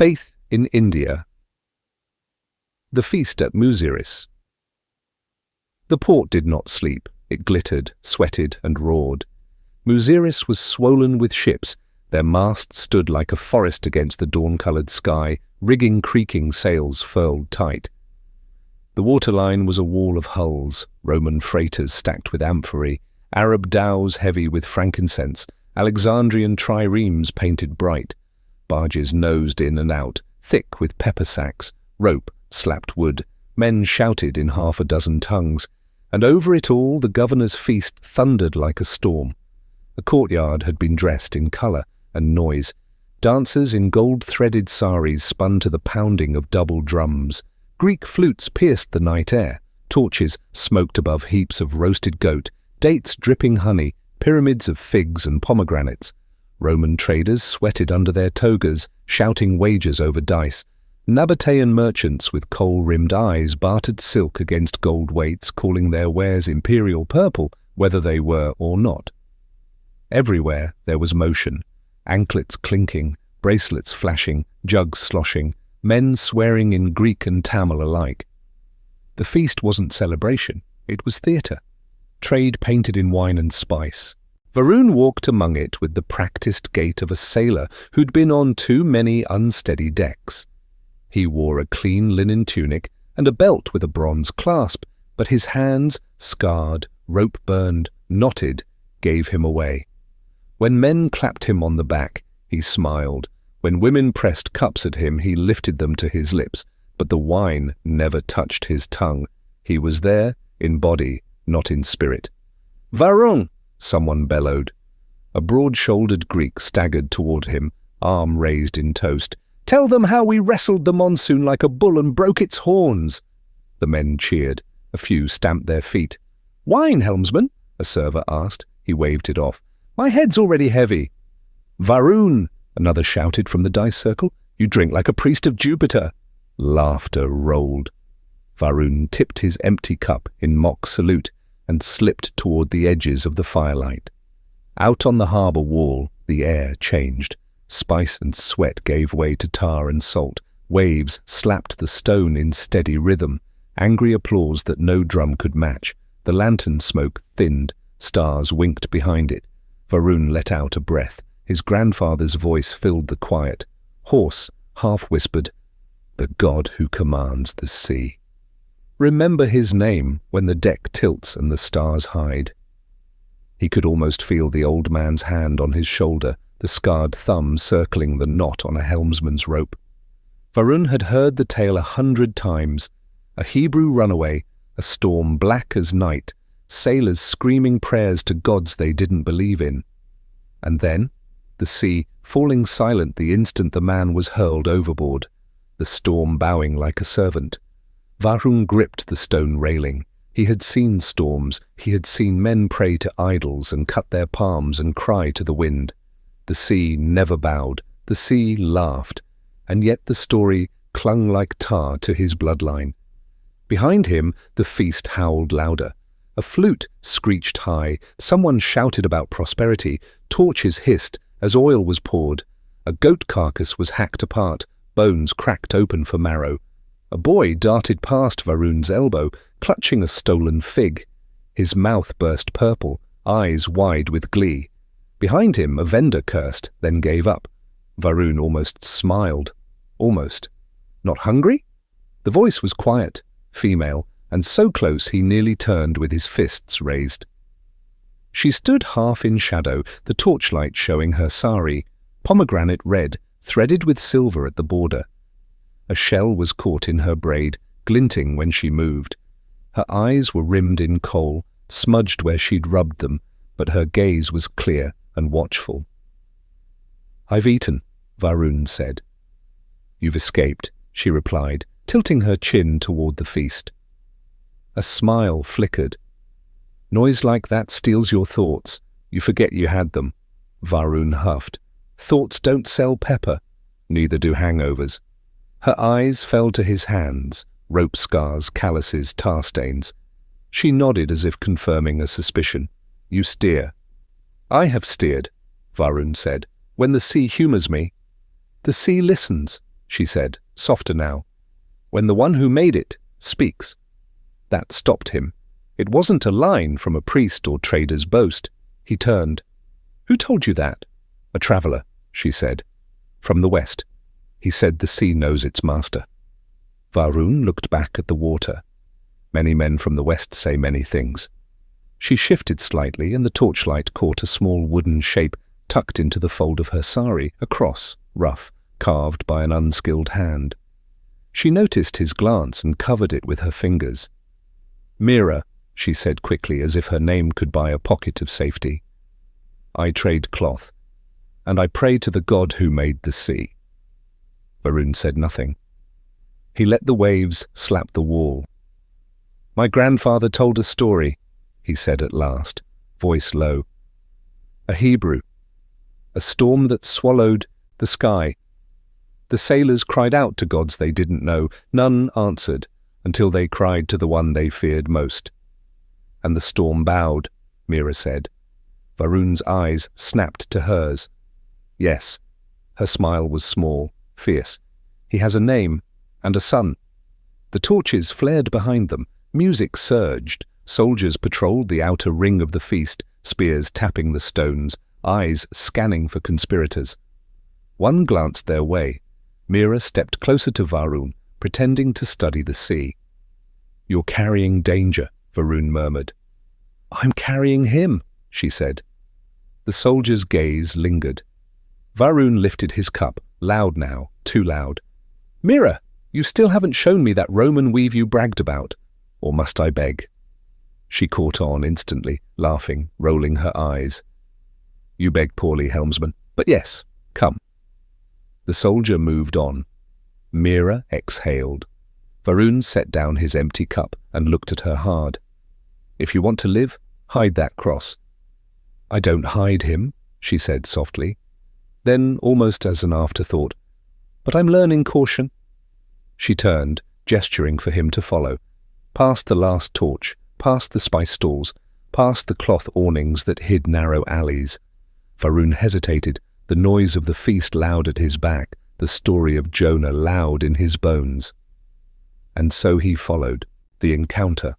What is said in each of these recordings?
Faith in India. The feast at Muziris. The port did not sleep. It glittered, sweated, and roared. Muziris was swollen with ships. Their masts stood like a forest against the dawn-coloured sky, rigging creaking sails furled tight. The waterline was a wall of hulls, Roman freighters stacked with amphorae, Arab dhows heavy with frankincense, Alexandrian triremes painted bright. Barges nosed in and out, thick with pepper sacks, rope, slapped wood. Men shouted in half a dozen tongues, and over it all the governor's feast thundered like a storm. The courtyard had been dressed in colour and noise. Dancers in gold-threaded saris spun to the pounding of double drums. Greek flutes pierced the night air. Torches smoked above heaps of roasted goat, dates dripping honey, pyramids of figs and pomegranates. Roman traders sweated under their togas, shouting wagers over dice. Nabatean merchants with coal-rimmed eyes bartered silk against gold weights, calling their wares imperial purple, whether they were or not. Everywhere there was motion, anklets clinking, bracelets flashing, jugs sloshing, men swearing in Greek and Tamil alike. The feast wasn't celebration, it was theatre. Trade painted in wine and spice. Varun walked among it with the practised gait of a sailor who'd been on too many unsteady decks. He wore a clean linen tunic and a belt with a bronze clasp, but his hands, scarred, rope-burned, knotted, gave him away. When men clapped him on the back, he smiled. When women pressed cups at him, he lifted them to his lips, but the wine never touched his tongue. He was there in body, not in spirit. "Varun!" someone bellowed. A broad-shouldered Greek staggered toward him, arm raised in toast. "Tell them how we wrestled the monsoon like a bull and broke its horns." The men cheered. A few stamped their feet. "Wine, Helmsman?" a server asked. He waved it off. "My head's already heavy." "Varun!" another shouted from the dice circle. "You drink like a priest of Jupiter." Laughter rolled. Varun tipped his empty cup in mock salute and slipped toward the edges of the firelight. Out on the harbour wall, the air changed. Spice and sweat gave way to tar and salt. Waves slapped the stone in steady rhythm. Angry applause that no drum could match. The lantern smoke thinned. Stars winked behind it. Varun let out a breath. His grandfather's voice filled the quiet. Hoarse, half-whispered, "The God who commands the sea." Remember his name when the deck tilts and the stars hide. He could almost feel the old man's hand on his shoulder, the scarred thumb circling the knot on a helmsman's rope. Varun had heard the tale 100 times. A Hebrew runaway, a storm black as night, sailors screaming prayers to gods they didn't believe in. And then, the sea falling silent the instant the man was hurled overboard, the storm bowing like a servant. Varun gripped the stone railing. He had seen storms. He had seen men pray to idols and cut their palms and cry to the wind. The sea never bowed. The sea laughed. And yet the story clung like tar to his bloodline. Behind him, the feast howled louder. A flute screeched high. Someone shouted about prosperity. Torches hissed as oil was poured. A goat carcass was hacked apart. Bones cracked open for marrow. A boy darted past Varun's elbow, clutching a stolen fig. His mouth burst purple, eyes wide with glee. Behind him, a vendor cursed, then gave up. Varun almost smiled. Almost. "Not hungry?" The voice was quiet, female, and so close he nearly turned with his fists raised. She stood half in shadow, the torchlight showing her sari, pomegranate red, threaded with silver at the border. A shell was caught in her braid, glinting when she moved. Her eyes were rimmed in kohl, smudged where she'd rubbed them, but her gaze was clear and watchful. "I've eaten," Varun said. "You've escaped," she replied, tilting her chin toward the feast. A smile flickered. "Noise like that steals your thoughts. You forget you had them." Varun huffed. "Thoughts don't sell pepper. Neither do hangovers." Her eyes fell to his hands, rope scars, calluses, tar stains. She nodded as if confirming a suspicion. "You steer." "I have steered," Varun said. "When the sea humours me." "The sea listens," she said, softer now. When the one who made it speaks. That stopped him. It wasn't a line from a priest or trader's boast. He turned. Who told you that? A traveller, she said. From the west. He said the sea knows its master. Varun looked back at the water. Many men from the west say many things. She shifted slightly, and the torchlight caught a small wooden shape tucked into the fold of her sari, a cross, rough, carved by an unskilled hand. She noticed his glance and covered it with her fingers. Mira, she said quickly, as if her name could buy a pocket of safety. I trade cloth, and I pray to the God who made the sea. Varun said nothing. He let the waves slap the wall. My grandfather told a story, he said at last, voice low. A Hebrew. A storm that swallowed the sky. The sailors cried out to gods they didn't know. None answered until they cried to the one they feared most. And the storm bowed, Mira said. Varun's eyes snapped to hers. Yes. Her smile was small, fierce. He has a name and a son. The torches flared behind them. Music surged. Soldiers patrolled the outer ring of the feast, spears tapping the stones, eyes scanning for conspirators. One glanced their way. Mira stepped closer to Varun, pretending to study the sea. You're carrying danger, Varun murmured. I'm carrying him, she said. The soldier's gaze lingered. Varun lifted his cup, loud now, too loud. Mira, you still haven't shown me that Roman weave you bragged about. Or must I beg? She caught on instantly, laughing, rolling her eyes. You beg poorly, Helmsman, but yes, come. The soldier moved on. Mira exhaled. Varun set down his empty cup and looked at her hard. If you want to live, hide that cross. I don't hide him, she said softly. Then, almost as an afterthought, but I'm learning caution. She turned, gesturing for him to follow, past the last torch, past the spice stalls, past the cloth awnings that hid narrow alleys. Varun hesitated, the noise of the feast loud at his back, the story of Jonah loud in his bones. And so he followed, the encounter.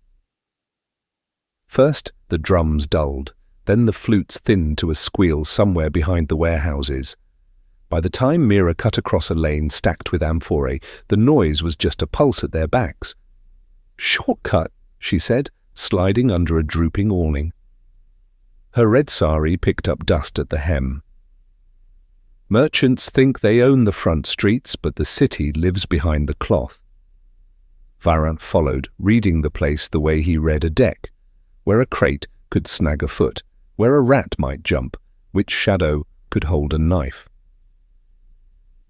First the drums dulled, then the flutes thinned to a squeal somewhere behind the warehouses. By the time Mira cut across a lane stacked with amphorae, the noise was just a pulse at their backs. Shortcut, she said, sliding under a drooping awning. Her red sari picked up dust at the hem. Merchants think they own the front streets, but the city lives behind the cloth. Varun followed, reading the place the way he read a deck, where a crate could snag a foot, where a rat might jump, which shadow could hold a knife.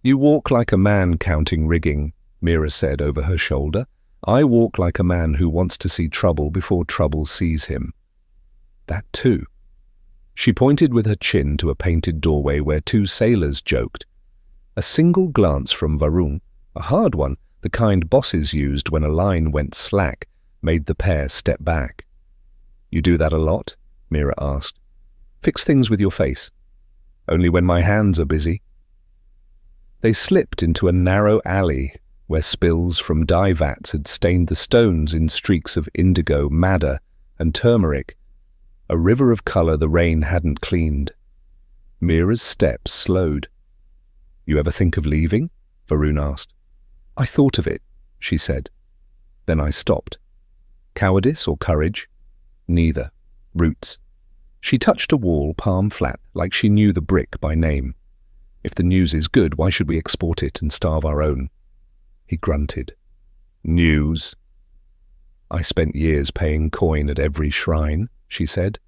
You walk like a man counting rigging, Mira said over her shoulder. I walk like a man who wants to see trouble before trouble sees him. That too. She pointed with her chin to a painted doorway where two sailors joked. A single glance from Varun, a hard one, the kind bosses used when a line went slack, made the pair step back. You do that a lot? Mira asked. Fix things with your face. Only when my hands are busy. They slipped into a narrow alley where spills from dye vats had stained the stones in streaks of indigo, madder, and turmeric, a river of colour the rain hadn't cleaned. Mira's steps slowed. You ever think of leaving? Varun asked. I thought of it, she said. Then I stopped. Cowardice or courage? Neither. Roots. She touched a wall, palm flat, like she knew the brick by name. If the news is good, why should we export it and starve our own? He grunted. News. I spent years paying coin at every shrine, she said.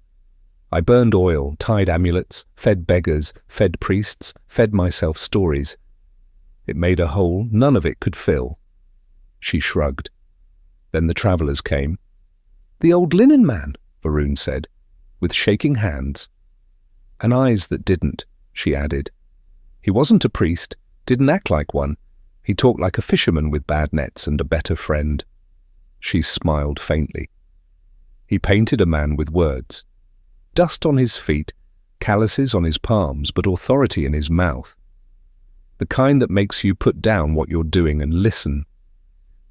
I burned oil, tied amulets, fed beggars, fed priests, fed myself stories. It made a hole none of it could fill. She shrugged. Then the travellers came. The old linen man, Varun said, with shaking hands. And eyes that didn't, she added. He wasn't a priest, didn't act like one. He talked like a fisherman with bad nets and a better friend. She smiled faintly. He painted a man with words. Dust on his feet, calluses on his palms, but authority in his mouth. The kind that makes you put down what you're doing and listen.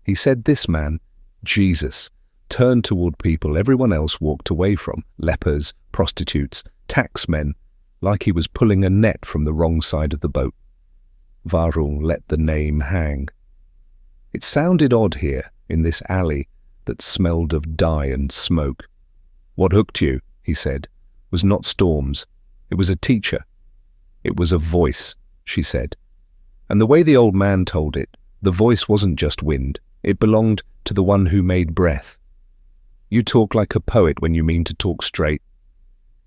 He said this man, Jesus, turned toward people everyone else walked away from, lepers, prostitutes, taxmen, like he was pulling a net from the wrong side of the boat. Varun let the name hang. It sounded odd here, in this alley that smelled of dye and smoke. What hooked you, he said, was not storms. It was a teacher. It was a voice, she said. And the way the old man told it, the voice wasn't just wind. It belonged to the one who made breath. You talk like a poet when you mean to talk straight.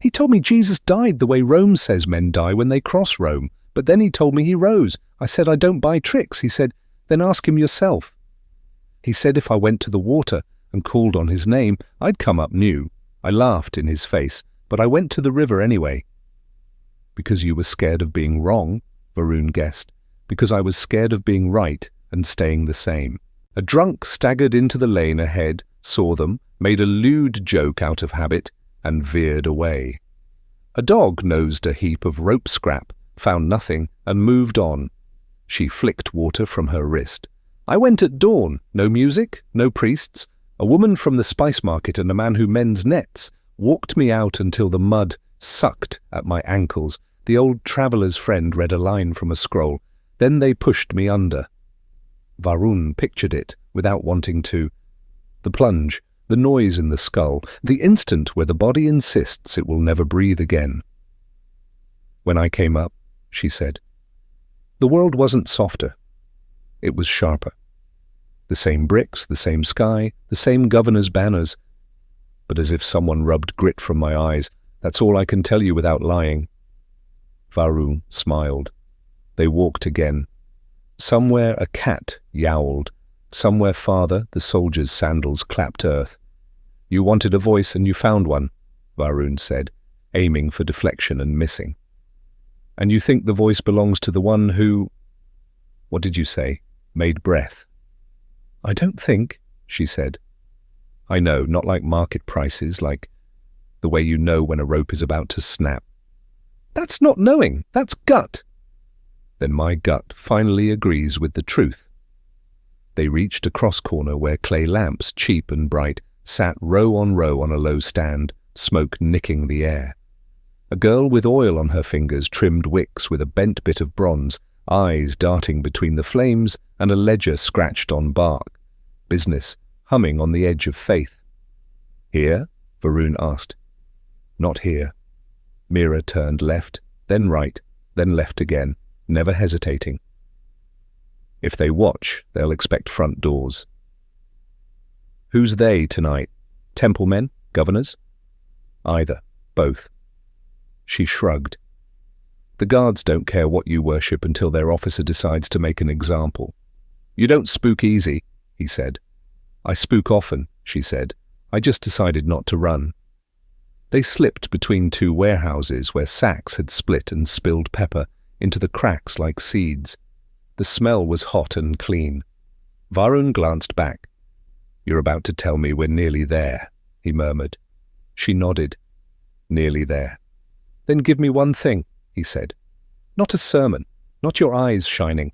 He told me Jesus died the way Rome says men die when they cross Rome, but then he told me he rose. I said, I don't buy tricks. He said, then ask him yourself. He said if I went to the water and called on his name, I'd come up new. I laughed in his face, but I went to the river anyway. Because you were scared of being wrong, Varun guessed. Because I was scared of being right and staying the same. A drunk staggered into the lane ahead, saw them, made a lewd joke out of habit, and veered away. A dog nosed a heap of rope scrap, found nothing, and moved on. She flicked water from her wrist. I went at dawn. No music, no priests. A woman from the spice market and a man who mends nets walked me out until the mud sucked at my ankles. The old traveller's friend read a line from a scroll. Then they pushed me under. Varun pictured it without wanting to. The plunge, the noise in the skull, the instant where the body insists it will never breathe again. When I came up, she said, the world wasn't softer. It was sharper. The same bricks, the same sky, the same governor's banners. But as if someone rubbed grit from my eyes, that's all I can tell you without lying. Varun smiled. They walked again. Somewhere a cat yowled. Somewhere farther the soldier's sandals clapped earth. You wanted a voice and you found one, Varun said, aiming for deflection and missing. And you think the voice belongs to the one who, what did you say, made breath? I don't think, she said. I know, not like market prices, like the way you know when a rope is about to snap. That's not knowing, that's gut. Then my gut finally agrees with the truth. They reached a cross corner where clay lamps, cheap and bright, sat row on a low stand, smoke nicking the air. A girl with oil on her fingers trimmed wicks with a bent bit of bronze, eyes darting between the flames and a ledger scratched on bark. Business, humming on the edge of faith. Here? Varun asked. Not here. Mira turned left, then right, then left again, never hesitating. If they watch, they'll expect front doors. Who's they tonight? Temple men? Governors? Either. Both. She shrugged. The guards don't care what you worship until their officer decides to make an example. You don't spook easy, he said. I spook often, she said. I just decided not to run. They slipped between two warehouses where sacks had split and spilled pepper into the cracks like seeds. The smell was hot and clean. Varun glanced back. You're about to tell me we're nearly there, he murmured. She nodded. Nearly there. Then give me one thing, he said. Not a sermon, not your eyes shining.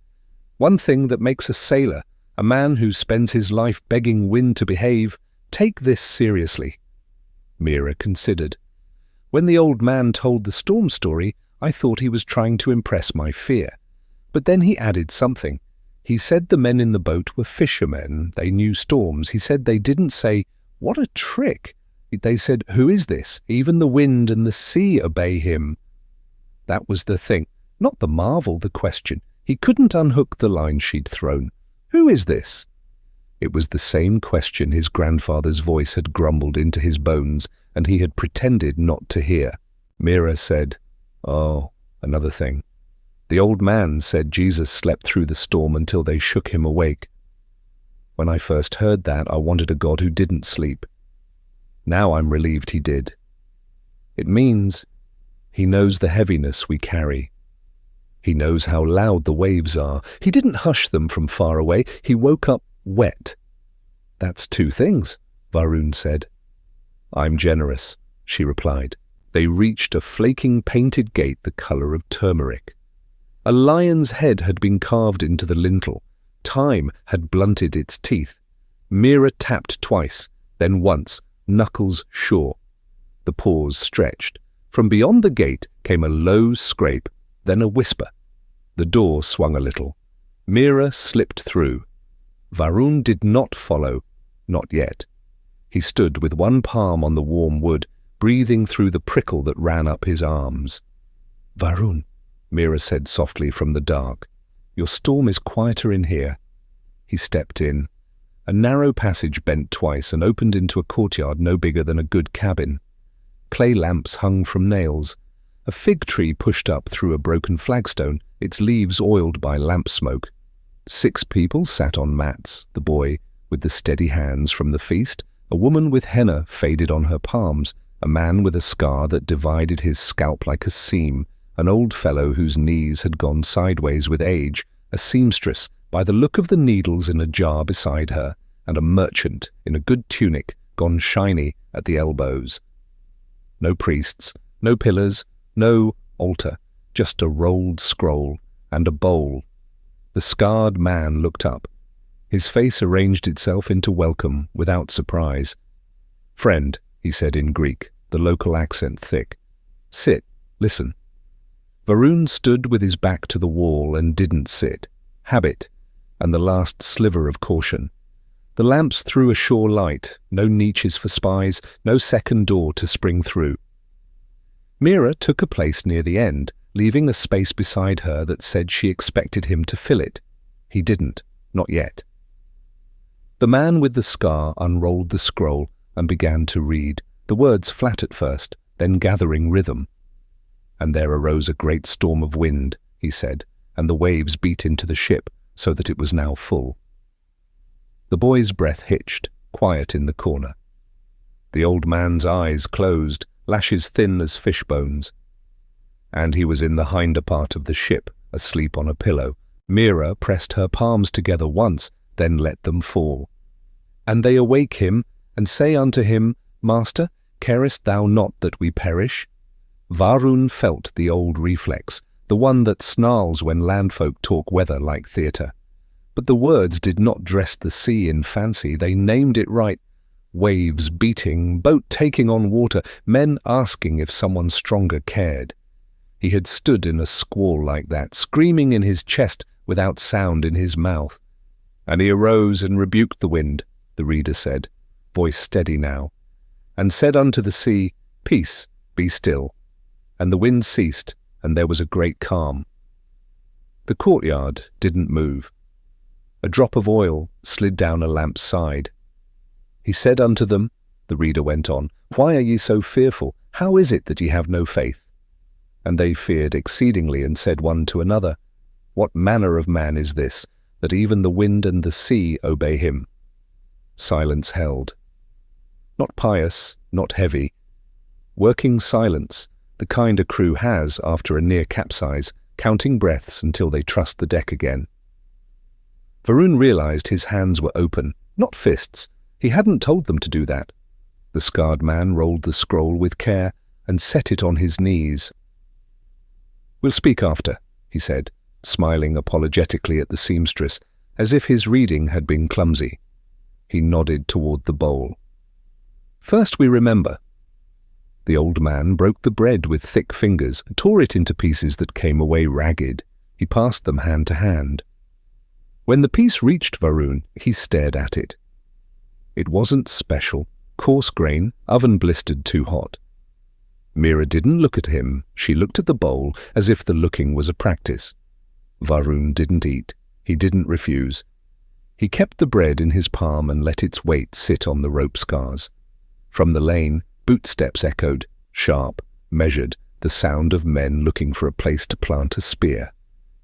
One thing that makes a sailor, a man who spends his life begging wind to behave, take this seriously. Mira considered. When the old man told the storm story, I thought he was trying to impress my fear. But then he added something. He said the men in the boat were fishermen. They knew storms. He said they didn't say, what a trick. They said, who is this? Even the wind and the sea obey him. That was the thing. Not the marvel, the question. He couldn't unhook the line she'd thrown. Who is this? It was the same question his grandfather's voice had grumbled into his bones, and he had pretended not to hear. Mira said, oh, another thing. The old man said Jesus slept through the storm until they shook him awake. When I first heard that, I wanted a God who didn't sleep. Now I'm relieved he did. It means he knows the heaviness we carry. He knows how loud the waves are. He didn't hush them from far away. He woke up wet. That's two things, Varun said. I'm generous, she replied. They reached a flaking painted gate the color of turmeric. A lion's head had been carved into the lintel. Time had blunted its teeth. Mira tapped twice, then once, knuckles sure. The paws stretched. From beyond the gate came a low scrape, then a whisper. The door swung a little. Mira slipped through. Varun did not follow, not yet. He stood with one palm on the warm wood, breathing through the prickle that ran up his arms. "Varun," Mira said softly from the dark, "your storm is quieter in here." He stepped in. A narrow passage bent twice and opened into a courtyard no bigger than a good cabin. Clay lamps hung from nails. A fig tree pushed up through a broken flagstone, its leaves oiled by lamp smoke. 6 people sat on mats, the boy with the steady hands from the feast, a woman with henna faded on her palms, a man with a scar that divided his scalp like a seam, an old fellow whose knees had gone sideways with age, a seamstress by the look of the needles in a jar beside her, and a merchant in a good tunic gone shiny at the elbows. No priests, no pillars, no altar, just a rolled scroll and a bowl. The scarred man looked up. His face arranged itself into welcome without surprise. "Friend," he said in Greek, the local accent thick. "Sit, listen." Varun stood with his back to the wall and didn't sit. Habit, and the last sliver of caution. The lamps threw a sure light, no niches for spies, no second door to spring through. Mira took a place near the end, leaving a space beside her that said she expected him to fill it. He didn't, not yet. The man with the scar unrolled the scroll and began to read, the words flat at first, then gathering rhythm. "And there arose a great storm of wind," he said, "and the waves beat into the ship, so that it was now full." The boy's breath hitched, quiet in the corner. The old man's eyes closed, lashes thin as fish bones. And he was in the hinder part of the ship, asleep on a pillow. Mira pressed her palms together once, then let them fall. "And they awake him, and say unto him, Master, carest thou not that we perish?" Varun felt the old reflex, the one that snarls when landfolk talk weather like theatre. But the words did not dress the sea in fancy, they named it right. Waves beating, boat taking on water, men asking if someone stronger cared. He had stood in a squall like that, screaming in his chest without sound in his mouth. And he arose and rebuked the wind, the reader said, voice steady now, and said unto the sea, Peace, be still. And the wind ceased, and there was a great calm. The courtyard didn't move. A drop of oil slid down a lamp's side. He said unto them, the reader went on, Why are ye so fearful? How is it that ye have no faith? And they feared exceedingly, and said one to another, What manner of man is this, that even the wind and the sea obey him? Silence held. Not pious, not heavy. Working silence, the kind a crew has after a near capsize, counting breaths until they trust the deck again. Varun realized his hands were open, not fists. He hadn't told them to do that. The scarred man rolled the scroll with care and set it on his knees. We'll speak after, he said, smiling apologetically at the seamstress, as if his reading had been clumsy. He nodded toward the bowl. First we remember. The old man broke the bread with thick fingers, tore it into pieces that came away ragged. He passed them hand to hand. When the piece reached Varun, he stared at it. It wasn't special, coarse grain, oven blistered too hot. Mira didn't look at him, she looked at the bowl as if the looking was a practice. Varun didn't eat, he didn't refuse. He kept the bread in his palm and let its weight sit on the rope scars. From the lane, boot steps echoed, sharp, measured, the sound of men looking for a place to plant a spear.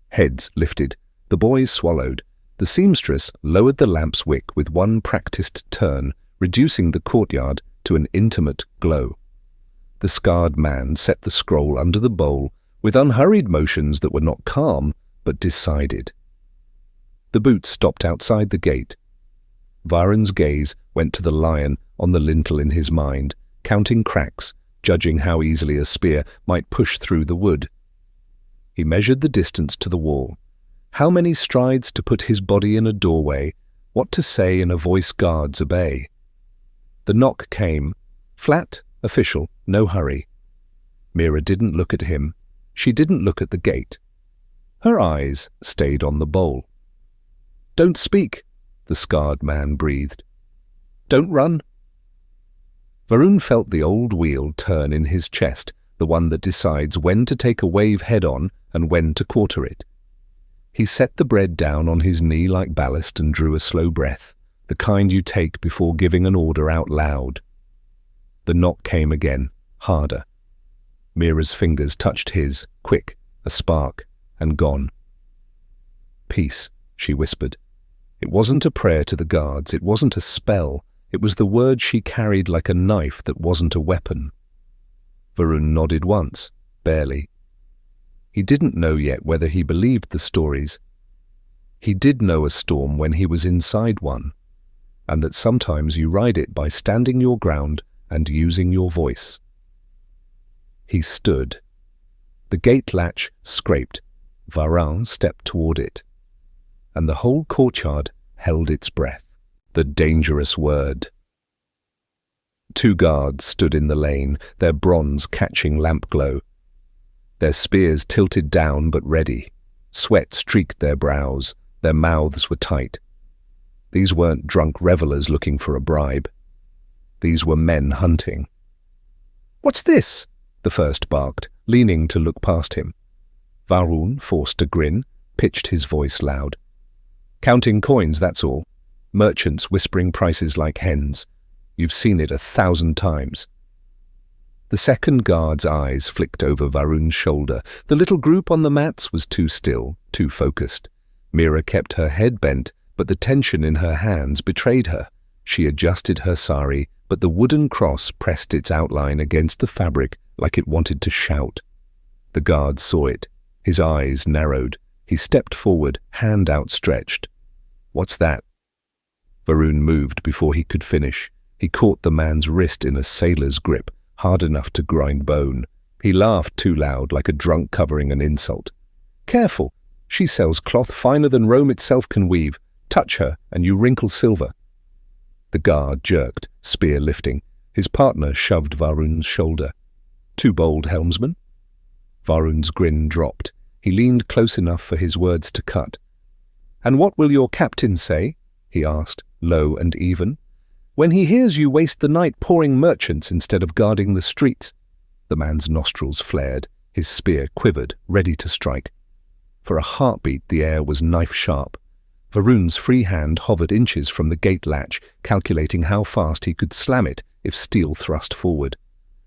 Heads lifted, the boys swallowed. The seamstress lowered the lamp's wick with one practiced turn, reducing the courtyard to an intimate glow. The scarred man set the scroll under the bowl with unhurried motions that were not calm, but decided. The boots stopped outside the gate. Varun's gaze went to the lion on the lintel in his mind, counting cracks, judging how easily a spear might push through the wood. He measured the distance to the wall. How many strides to put his body in a doorway, what to say in a voice guards obey. The knock came. Flat, official, no hurry. Mira didn't look at him. She didn't look at the gate. Her eyes stayed on the bowl. "Don't speak," the scarred man breathed. "Don't run." Varun felt the old wheel turn in his chest, the one that decides when to take a wave head-on and when to quarter it. He set the bread down on his knee like ballast and drew a slow breath, the kind you take before giving an order out loud. The knock came again, harder. Mira's fingers touched his, quick, a spark, and gone. "Peace," she whispered. It wasn't a prayer to the guards, it wasn't a spell, it was the word she carried like a knife that wasn't a weapon. Varun nodded once, barely. He didn't know yet whether he believed the stories. He did know a storm when he was inside one, and that sometimes you ride it by standing your ground and using your voice. He stood. The gate latch scraped. Varun stepped toward it, and the whole courtyard held its breath. The dangerous word. 2 guards stood in the lane, their bronze catching lamp glow. Their spears tilted down but ready. Sweat streaked their brows. Their mouths were tight. These weren't drunk revelers looking for a bribe. These were men hunting. "What's this?" the first barked, leaning to look past him. Varun forced a grin, pitched his voice loud. "Counting coins, that's all. Merchants whispering prices like hens. You've seen it 1,000 times." The second guard's eyes flicked over Varun's shoulder. The little group on the mats was too still, too focused. Mira kept her head bent, but the tension in her hands betrayed her. She adjusted her sari, but the wooden cross pressed its outline against the fabric like it wanted to shout. The guard saw it. His eyes narrowed. He stepped forward, hand outstretched. "What's that?" Varun moved before he could finish. He caught the man's wrist in a sailor's grip, hard enough to grind bone. He laughed too loud, like a drunk covering an insult. "Careful! She sells cloth finer than Rome itself can weave. Touch her, and you wrinkle silver." The guard jerked, spear lifting. His partner shoved Varun's shoulder. "Too bold, Helmsman?" Varun's grin dropped. He leaned close enough for his words to cut. "And what will your captain say?" he asked, low and even. "When he hears you waste the night pouring merchants instead of guarding the streets?" The man's nostrils flared. His spear quivered, ready to strike. For a heartbeat, the air was knife-sharp. Varun's free hand hovered inches from the gate latch, calculating how fast he could slam it if steel thrust forward.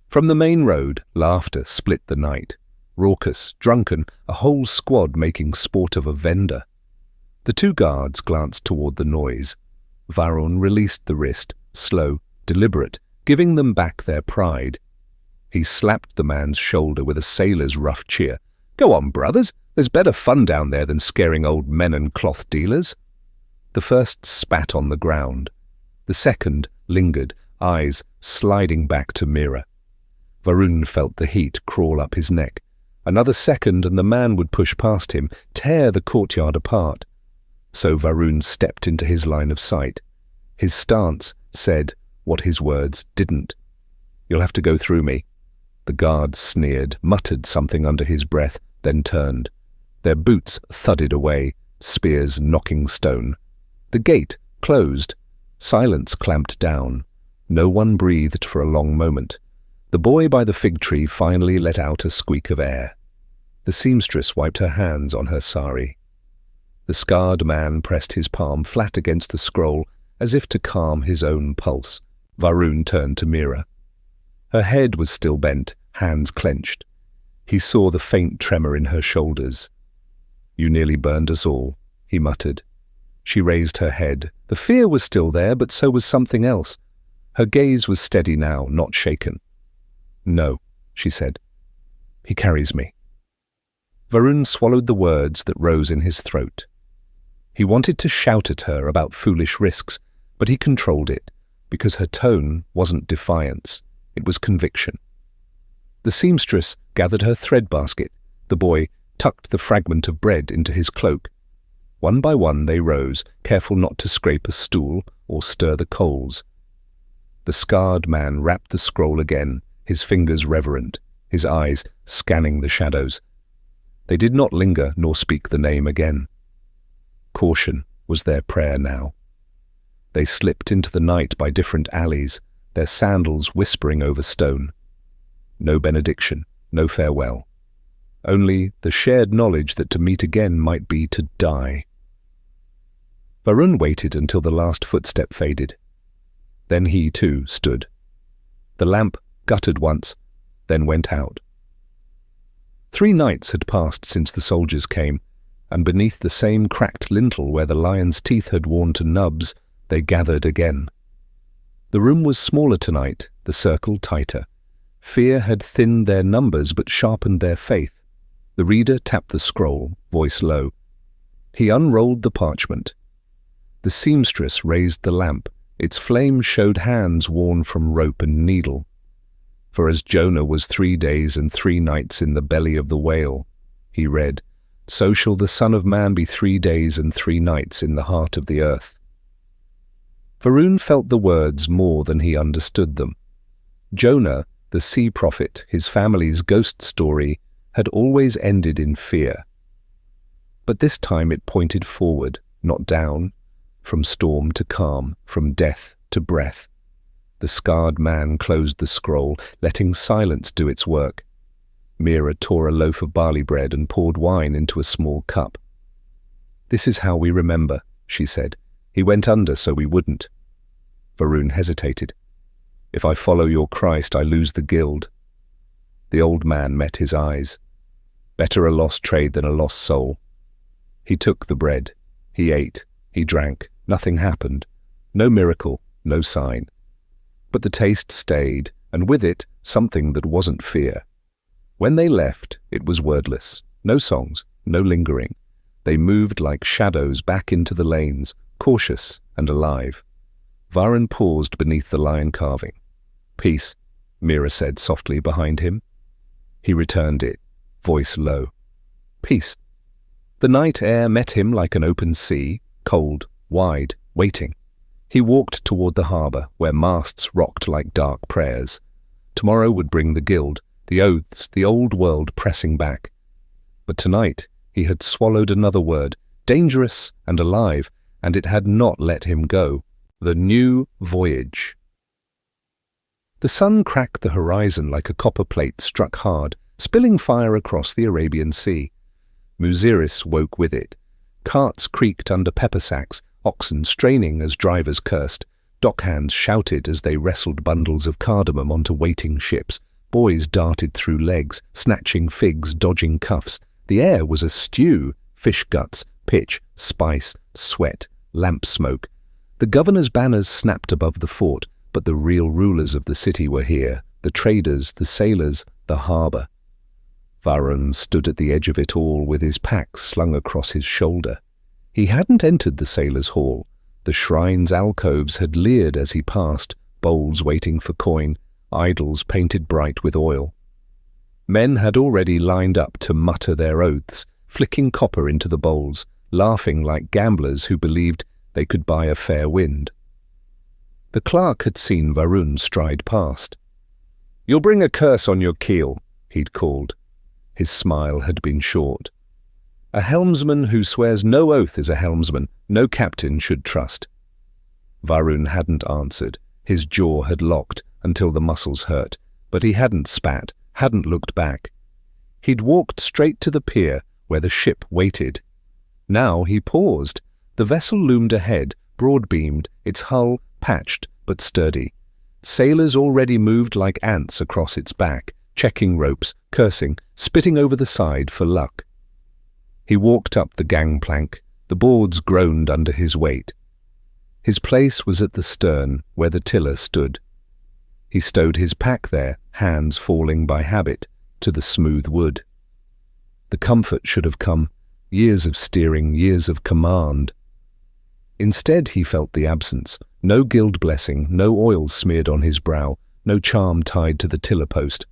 From the main road, laughter split the night. Raucous, drunken, a whole squad making sport of a vendor. The 2 guards glanced toward the noise. Varun released the wrist, slow, deliberate, giving them back their pride. He slapped the man's shoulder with a sailor's rough cheer. "Go on, brothers. There's better fun down there than scaring old men and cloth dealers." The first spat on the ground. The second lingered, eyes sliding back to Mira. Varun felt the heat crawl up his neck. Another second and the man would push past him, tear the courtyard apart. So Varun stepped into his line of sight. His stance said what his words didn't. "You'll have to go through me." The guard sneered, muttered something under his breath, then turned. Their boots thudded away, spears knocking stone. The gate closed. Silence clamped down. No one breathed for a long moment. The boy by the fig tree finally let out a squeak of air. The seamstress wiped her hands on her sari. The scarred man pressed his palm flat against the scroll, as if to calm his own pulse. Varun turned to Mira. Her head was still bent, hands clenched. He saw the faint tremor in her shoulders. "You nearly burned us all," he muttered. She raised her head. The fear was still there, but so was something else. Her gaze was steady now, not shaken. "No," she said. "He carries me." Varun swallowed the words that rose in his throat. He wanted to shout at her about foolish risks, but he controlled it, because her tone wasn't defiance, it was conviction. The seamstress gathered her thread basket. The boy tucked the fragment of bread into his cloak. One by one they rose, careful not to scrape a stool or stir the coals. The scarred man wrapped the scroll again, his fingers reverent, his eyes scanning the shadows. They did not linger nor speak the name again. Caution was their prayer now. They slipped into the night by different alleys, their sandals whispering over stone. No benediction, no farewell. Only the shared knowledge that to meet again might be to die. Varun waited until the last footstep faded. Then he, too, stood. The lamp guttered once, then went out. 3 nights had passed since the soldiers came, and beneath the same cracked lintel where the lion's teeth had worn to nubs, they gathered again. The room was smaller tonight, the circle tighter. Fear had thinned their numbers but sharpened their faith. The reader tapped the scroll, voice low. He unrolled the parchment. The seamstress raised the lamp. Its flame showed hands worn from rope and needle. For as Jonah was 3 days and 3 nights in the belly of the whale, he read, so shall the Son of Man be 3 days and 3 nights in the heart of the earth. Varun felt the words more than he understood them. Jonah, the sea prophet, his family's ghost story, had always ended in fear. But this time it pointed forward, not down, from storm to calm, from death to breath. The scarred man closed the scroll, letting silence do its work. Mira tore a loaf of barley bread and poured wine into a small cup. "This is how we remember," she said. "He went under so we wouldn't." Varun hesitated. "If I follow your Christ, I lose the guild." The old man met his eyes. Better a lost trade than a lost soul. He took the bread. He ate. He drank. Nothing happened. No miracle, no sign. But the taste stayed, and with it, something that wasn't fear. When they left, it was wordless. No songs, no lingering. They moved like shadows back into the lanes, cautious and alive. Varun paused beneath the lion carving. "Peace," Mira said softly behind him. He returned it, voice low. "Peace." The night air met him like an open sea, cold, wide, waiting. He walked toward the harbour, where masts rocked like dark prayers. Tomorrow would bring the guild, the oaths, the old world pressing back. But tonight he had swallowed another word, dangerous and alive, and it had not let him go. The new voyage. The sun cracked the horizon like a copper plate struck hard, spilling fire across the Arabian Sea. Muziris woke with it. Carts creaked under pepper sacks, oxen straining as drivers cursed. Dockhands shouted as they wrestled bundles of cardamom onto waiting ships. Boys darted through legs, snatching figs, dodging cuffs. The air was a stew, fish guts, pitch, spice, sweat, lamp smoke. The governor's banners snapped above the fort, but the real rulers of the city were here, the traders, the sailors, the harbour. Varun stood at the edge of it all with his pack slung across his shoulder. He hadn't entered the sailors' hall. The shrine's alcoves had leered as he passed, bowls waiting for coin, idols painted bright with oil. Men had already lined up to mutter their oaths, flicking copper into the bowls, laughing like gamblers who believed they could buy a fair wind. The clerk had seen Varun stride past. "You'll bring a curse on your keel," he'd called. His smile had been short. A helmsman who swears no oath is a helmsman, no captain should trust. Varun hadn't answered. His jaw had locked until the muscles hurt, but he hadn't spat, hadn't looked back. He'd walked straight to the pier where the ship waited. Now he paused. The vessel loomed ahead, broad-beamed, its hull patched but sturdy. Sailors already moved like ants across its back, checking ropes, cursing, spitting over the side for luck. He walked up the gangplank. The boards groaned under his weight. His place was at the stern, where the tiller stood. He stowed his pack there, hands falling by habit to the smooth wood. The comfort should have come, years of steering, years of command. Instead he felt the absence, no guild blessing, no oil smeared on his brow, no charm tied to the tiller post.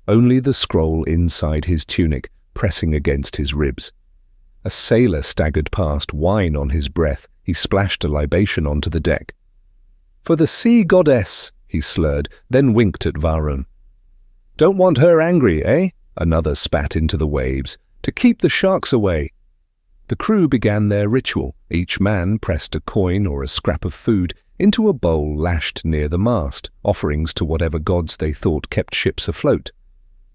Only the scroll inside his tunic, pressing against his ribs. A sailor staggered past, wine on his breath. He splashed a libation onto the deck. "For the sea goddess," he slurred, then winked at Varun. "Don't want her angry, eh?" Another spat into the waves. "To keep the sharks away." The crew began their ritual. Each man pressed a coin or a scrap of food into a bowl lashed near the mast, offerings to whatever gods they thought kept ships afloat.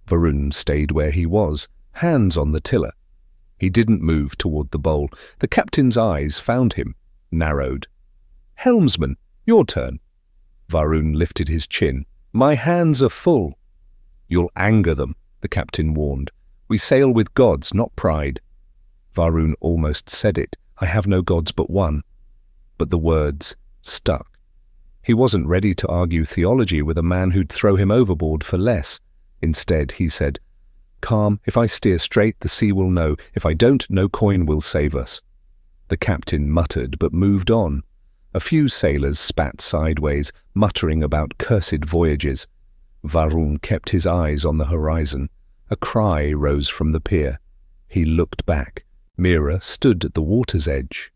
Varun stayed where he was, hands on the tiller. He didn't move toward the bowl. The captain's eyes found him, narrowed. "Helmsman, your turn." Varun lifted his chin. "My hands are full." "You'll anger them," the captain warned. "We sail with gods, not pride." Varun almost said it. "I have no gods but one." But the words stuck. He wasn't ready to argue theology with a man who'd throw him overboard for less. Instead, he said, "Calm, if I steer straight, the sea will know. If I don't, no coin will save us." The captain muttered, but moved on. A few sailors spat sideways, muttering about cursed voyages. Varun kept his eyes on the horizon. A cry rose from the pier. He looked back. Mira stood at the water's edge.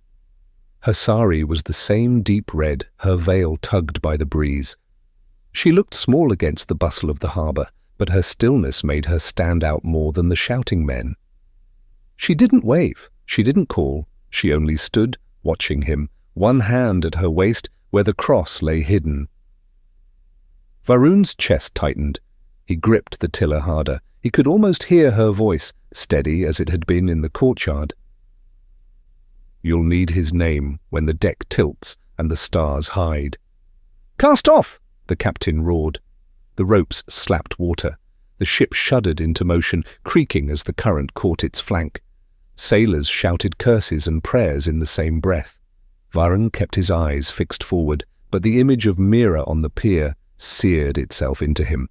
Her sari was the same deep red, her veil tugged by the breeze. She looked small against the bustle of the harbour, but her stillness made her stand out more than the shouting men. She didn't wave, she didn't call, she only stood, watching him, one hand at her waist where the cross lay hidden. Varun's chest tightened. He gripped the tiller harder. He could almost hear her voice, steady as it had been in the courtyard. "You'll need his name when the deck tilts and the stars hide." "Cast off!" the captain roared. The ropes slapped water. The ship shuddered into motion, creaking as the current caught its flank. Sailors shouted curses and prayers in the same breath. Varun kept his eyes fixed forward, but the image of Mira on the pier seared itself into him.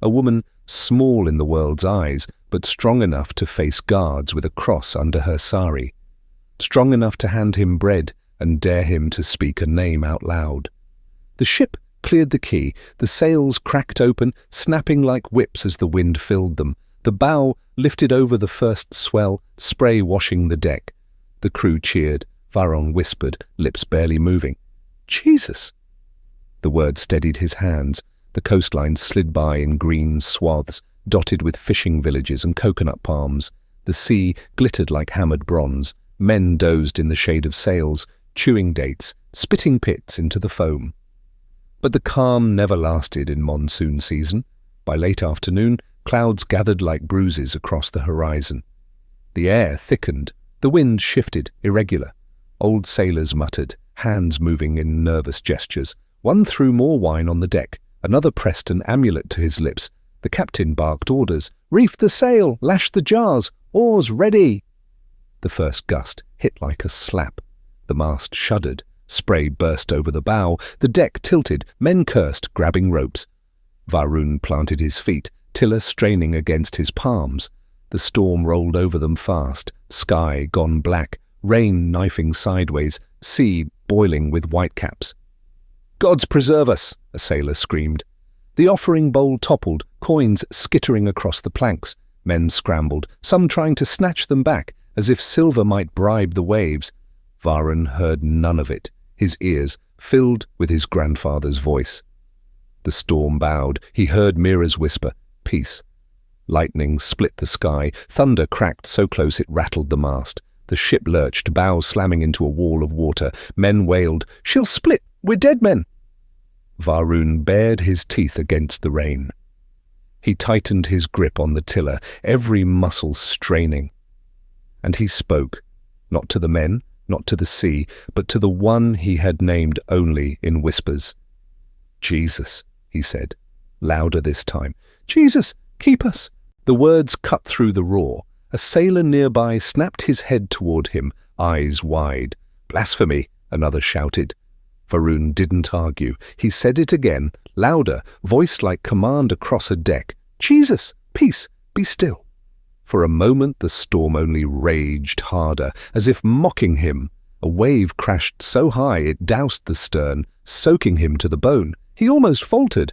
A woman small in the world's eyes, but strong enough to face guards with a cross under her sari. Strong enough to hand him bread and dare him to speak a name out loud. The ship cleared the quay. The sails cracked open, snapping like whips as the wind filled them. The bow lifted over the first swell, spray washing the deck. The crew cheered. Varun whispered, lips barely moving, "Jesus!" The word steadied his hands. The coastline slid by in green swaths, dotted with fishing villages and coconut palms. The sea glittered like hammered bronze. Men dozed in the shade of sails, chewing dates, spitting pits into the foam. But the calm never lasted in monsoon season. By late afternoon, clouds gathered like bruises across the horizon. The air thickened. The wind shifted, irregular. Old sailors muttered, hands moving in nervous gestures. One threw more wine on the deck. Another pressed an amulet to his lips. The captain barked orders. "Reef the sail! Lash the jars! Oars ready!" The first gust hit like a slap. The mast shuddered. Spray burst over the bow. The deck tilted. Men cursed, grabbing ropes. Varun planted his feet, tiller straining against his palms. The storm rolled over them fast. Sky gone black. Rain knifing sideways. Sea boiling with whitecaps. "Gods preserve us!" a sailor screamed. The offering bowl toppled, coins skittering across the planks. Men scrambled, some trying to snatch them back, as if silver might bribe the waves. Varun heard none of it, his ears filled with his grandfather's voice. The storm bowed. He heard Mira's whisper, "Peace." Lightning split the sky. Thunder cracked so close it rattled the mast. The ship lurched, bow slamming into a wall of water. Men wailed, "She'll split! We're dead men!" Varun bared his teeth against the rain. He tightened his grip on the tiller, every muscle straining. And he spoke, not to the men, not to the sea, but to the one he had named only in whispers. "Jesus," he said, louder this time. "Jesus, keep us!" The words cut through the roar. A sailor nearby snapped his head toward him, eyes wide. "Blasphemy," another shouted. Varun didn't argue. He said it again, louder, voiced like command across a deck. "Jesus, peace, be still." For a moment the storm only raged harder, as if mocking him. A wave crashed so high it doused the stern, soaking him to the bone. He almost faltered.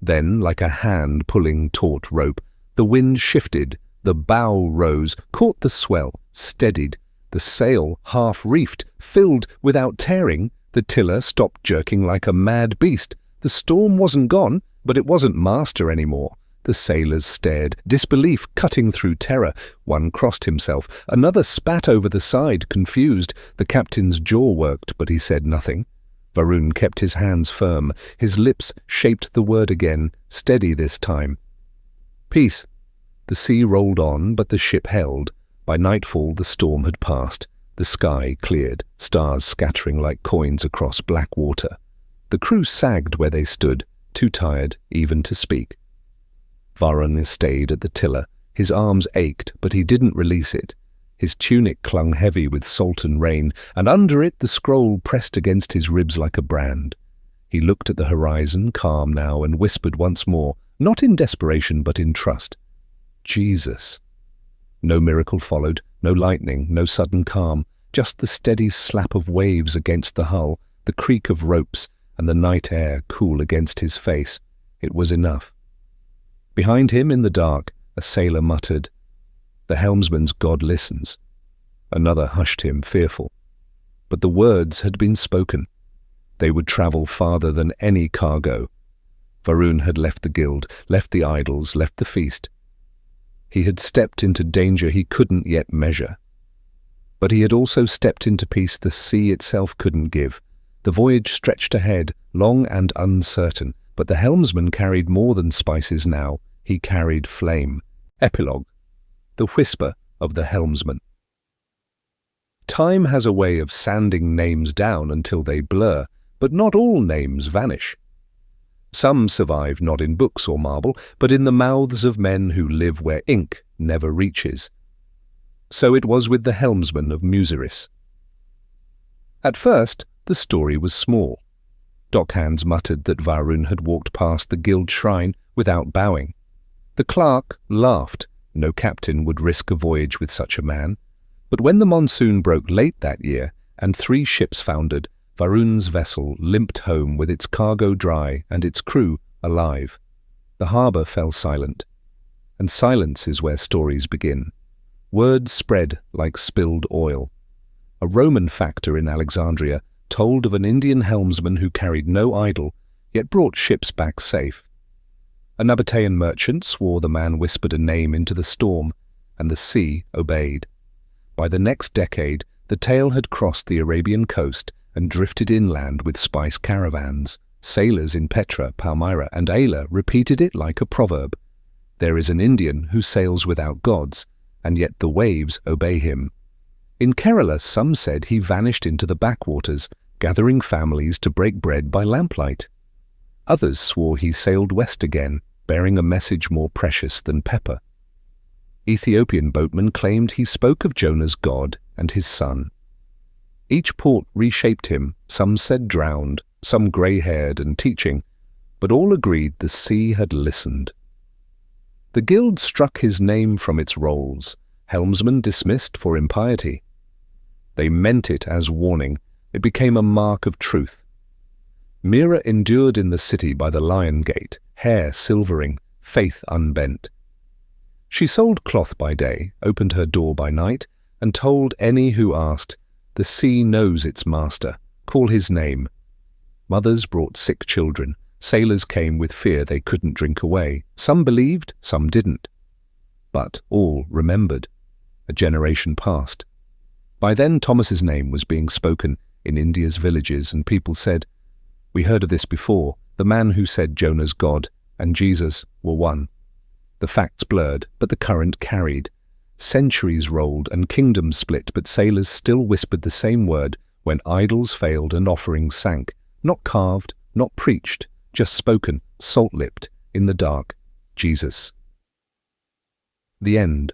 Then, like a hand pulling taut rope, the wind shifted, The bow rose, caught the swell, steadied. The sail, half reefed, filled without tearing. The tiller stopped jerking like a mad beast. The storm wasn't gone, but it wasn't master anymore. The sailors stared, disbelief cutting through terror. One crossed himself, another spat over the side, confused. The captain's jaw worked, but he said nothing. Varun kept his hands firm. His lips shaped the word again, steady this time. Peace. The sea rolled on, but the ship held. By nightfall the storm had passed. The sky cleared, stars scattering like coins across black water. The crew sagged where they stood, too tired even to speak. Varun stayed at the tiller. His arms ached, but he didn't release it. His tunic clung heavy with salt and rain, and under it the scroll pressed against his ribs like a brand. He looked at the horizon, calm now, and whispered once more, not in desperation but in trust. Jesus. No miracle followed, no lightning, no sudden calm, just the steady slap of waves against the hull, the creak of ropes, and the night air cool against his face. It was enough. Behind him in the dark, a sailor muttered, "The helmsman's God listens." Another hushed him, fearful. But the words had been spoken. They would travel farther than any cargo. Varun had left the guild, left the idols, left the feast. He had stepped into danger he couldn't yet measure. But he had also stepped into peace the sea itself couldn't give. The voyage stretched ahead, long and uncertain, but the helmsman carried more than spices now. He carried flame. Epilogue. The whisper of the helmsman. Time has a way of sanding names down until they blur, but not all names vanish. Some survive not in books or marble, but in the mouths of men who live where ink never reaches. So it was with the helmsman of Muziris. At first, the story was small. Dockhands muttered that Varun had walked past the guild shrine without bowing. The clerk laughed. No captain would risk a voyage with such a man. But when the monsoon broke late that year, and 3 ships foundered, Varun's vessel limped home with its cargo dry and its crew alive. The harbour fell silent. And silence is where stories begin. Words spread like spilled oil. A Roman factor in Alexandria told of an Indian helmsman who carried no idol, yet brought ships back safe. A Nabatean merchant swore the man whispered a name into the storm, and the sea obeyed. By the next decade, the tale had crossed the Arabian coast and drifted inland with spice caravans. Sailors in Petra, Palmyra, and Ayla repeated it like a proverb. There is an Indian who sails without gods, and yet the waves obey him. In Kerala, some said he vanished into the backwaters, gathering families to break bread by lamplight. Others swore he sailed west again, bearing a message more precious than pepper. Ethiopian boatmen claimed he spoke of Jonah's God and his son. Each port reshaped him, some said drowned, some grey-haired and teaching, but all agreed the sea had listened. The guild struck his name from its rolls, helmsman dismissed for impiety. They meant it as warning. It became a mark of truth. Mira endured in the city by the lion gate, hair silvering, faith unbent. She sold cloth by day, opened her door by night, and told any who asked, "The sea knows its master, call his name." Mothers brought sick children. Sailors came with fear they couldn't drink away. Some believed, some didn't. But all remembered. A generation passed. By then Thomas's name was being spoken in India's villages, and people said, "We heard of this before. The man who said Jonah's God and Jesus were one." The facts blurred, but the current carried. Centuries rolled and kingdoms split, but sailors still whispered the same word when idols failed and offerings sank. Not carved, not preached, just spoken, salt-lipped, in the dark. Jesus. The end.